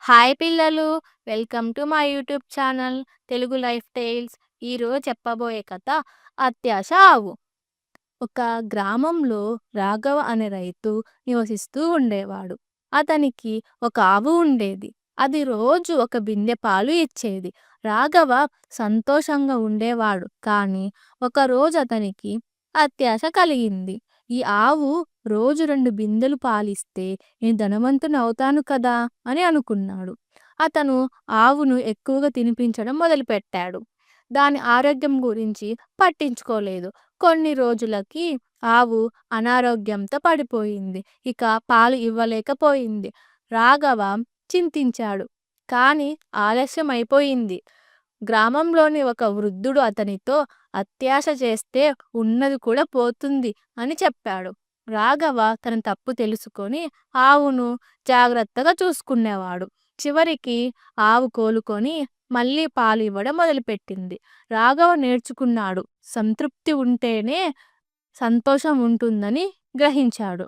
Hi పిల్లలు! Welcome to my YouTube channel Telugu life tiles. ఈరోజు చెప్పబోయే కథ అత్యాశ ఆవు. ఒక గ్రామంలో రాఘవ అనే రైతు నివసిస్తూ ఉండేవాడు. అతనికి ఒక ఆవు ఉండేది. అది రోజు ఒక బిందె పాలు ఇచ్చేది. రాఘవ సంతోషంగా ఉండేవాడు. కానీ ఒకరోజు అతనికి అత్యాశ కలిగింది. ఈ ఆవు రోజు 2 బిందెలు పాలిస్తే నేను ధనవంతునవుతాను కదా అని అనుకున్నాడు. అతను ఆవును ఎక్కువగా తినిపించడం మొదలుపెట్టాడు. దాని ఆరోగ్యం గురించి పట్టించుకోలేదు. కొన్ని రోజులకి ఆవు అనారోగ్యంతో పడిపోయింది. ఇక పాలు ఇవ్వలేకపోయింది. రాఘవ చింతించాడు. కానీ ఆలస్యం అయిపోయింది. గ్రామంలోని ఒక వృద్ధుడు అతనితో అత్యాశ చేస్తే ఉన్నది కూడా పోతుంది అని చెప్పాడు. రాఘవ తన తప్పు తెలుసుకొని ఆవును జాగ్రత్తగా చూసుకునేవాడు. చివరికి ఆవు కోలుకొని మళ్ళీ పాలు ఇవ్వడం మొదలుపెట్టింది. రాఘవ నేర్చుకున్నాడు, సంతృప్తి ఉంటేనే సంతోషం ఉంటుందని గ్రహించాడు.